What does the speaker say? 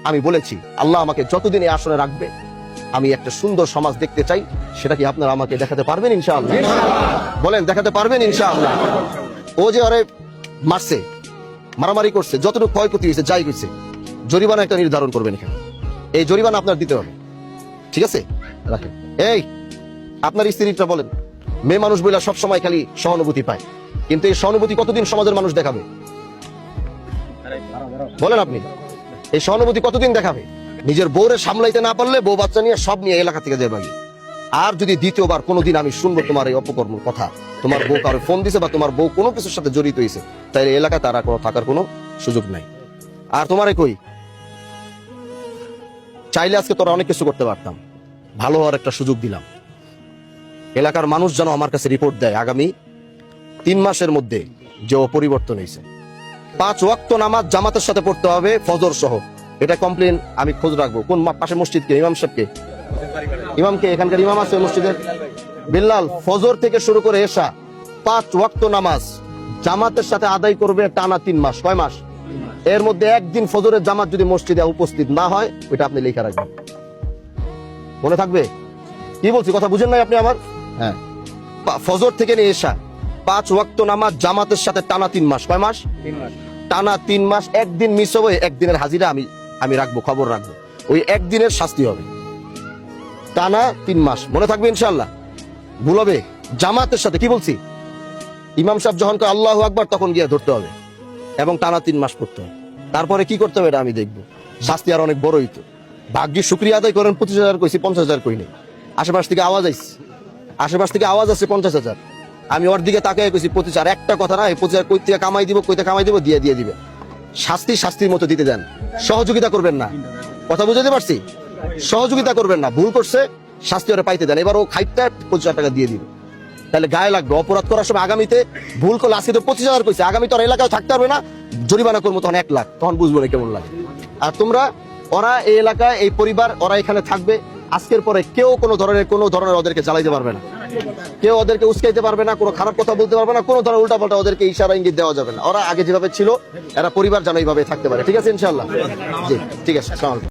আমি বলেছি আল্লাহ আমাকে যতদিন এই আসনে রাখবে আমি একটা সুন্দর সমাজ দেখতে চাই। সেটা কি আপনারা আমাকে দেখাতে পারবেন ইনশাআল্লাহ? বলেন দেখাতে পারবেন ইনশাআল্লাহ? ও যে আরে মারছে, মারামারি করছে, যতটুকু ক্ষয়ক্ষতি হয়েছে, যাই হয়েছে, জরিমানা একটা নির্ধারণ করবেন এখানে। এই জরিমানা আপনার দিতে হবে, ঠিক আছে? রাখেন। এই আপনার স্ত্রীটা বলেন, মেয়ে মানুষ বইলা সবসময় খালি সহানুভূতি পায়, কিন্তু এই সহানুভূতি কতদিন সমাজের মানুষ দেখাবে? বলেন আপনি, এই সহানুভূতি কতদিন দেখাবে? নিজের বউরে সামলাইতে না পারলে বউ বাচ্চা নিয়ে সব নিয়ে এলাকা থেকে যাবে। আর যদি দ্বিতীয়বার কোনোদিন আমি শুনবো তোমার এই অপকর্ম কথা, তোমার বউ কারো ফোন দিছে বা তোমার বউ কোনো কিছুর সাথে জড়িত হয়েছে, তাই এলাকায় তারা কোনো থাকার কোনো সুযোগ নাই। আর তোমারে কই, চাইলে আজকে তোরা অনেক কিছু করতে পারতাম, ভালো হওয়ার একটা সুযোগ দিলাম। এলাকার মানুষ যেন আমার কাছে রিপোর্ট দেয় আগামী 3 মাসের মধ্যে যে পরিবর্তন হয়েছে। 5 ওয়াক্ত নামাজ জামাতের সাথে পড়তে হবে, ফজর সহ। এটা কমপ্লেন আমি খোঁজ রাখবো। কোন পাশে মসজিদকে, ইমাম সাহেবকে, ইমামকে, এখানকার ইমাম আছে মসজিদের বিল্লাল, ফজর থেকে শুরু করে এশা 5 ওয়াক্ত নামাজ জামাতের সাথে আদায় করবে টানা 3 মাস। কয় মাস? এর মধ্যে একদিন ফজরের জামাত যদি মসজিদে উপস্থিত না হয়, ওইটা আপনি লেখা রাখবেন, মনে থাকবে। কি বলছি কথা বুঝেন নাই আপনি আমার? হ্যাঁ, ফজর থেকে নিয়ে এশা 5 ওয়াক্ত নামাজ জামাতের সাথে টানা 3 মাস। কয় মাস? টানা 3 মাস। একদিন মিস হবে, একদিনের হাজিরা আমি রাখবো, খবর রাখবো, ওই একদিনের শাস্তি হবে। টানা 3 মাস, মনে থাকবে ইনশাআল্লাহ। ভুল হবে জামাতের সাথে। কি বলছি? ইমাম সাহেব যখন কয় আল্লাহু আকবার, তখন গিয়ে ধরতে হবে এবং টানা 3 মাস পড়তে হবে। তারপরে কি করতে হবে এটা আমি দেখবো। শাস্তি আর অনেক বড় হইতো। ভাগ্যে শুকরিয়া আদায় করেন, 25,000 কইছি, 50,000 কই নেই। আশেপাশ থেকে আওয়াজ আইছে, আশেপাশ থেকে আওয়াজ আছে 50,000। আমি ওর দিকে তাকাই কইছি 25,000। একটা কথা না, এই 25,000 কই থেকে কামাই দিব, কইতে কামাই দিব, দিয়ে দিবে। শাস্তি শাস্তির মতো দিতে দেন, সহযোগিতা করবেন না। কথা বুঝাতে পারছি? সহযোগিতা করবেন না, ভুল করছে শাস্তি ওরা পাইতে দেন। এবার ও খাইতে 25,000 টাকা দিয়ে দিবে, তাহলে গায়ে লাগবে। অপরাধ করার সময় আগামীতে ভুল করলে, আজকে তো 25,000 কইছে, আগামী তো এলাকায় থাকতে পারবে না, জরিমানা করবো তখন 1 লাখ, তখন বুঝবো না কেমন লাগে। আর তোমরা, ওরা এই এলাকায়, এই পরিবার, ওরা এখানে থাকবে। আজকের পরে কেউ কোনো ধরনের ওদেরকে জ্বালাইতে পারবে না, কেউ ওদেরকে উস্কাইতে পারবে না, কোনো খারাপ কথা বলতে পারবে না, কোনো ধরনের উল্টাপাল্টা ওদেরকে ইশারা ইঙ্গিত দেওয়া যাবে না। ওরা আগে যেভাবে ছিল, এরা পরিবার যেন এইভাবে থাকতে পারে। ঠিক আছে ইনশাআল্লাহ? জি, ঠিক আছে। আসসালামু আলাইকুম।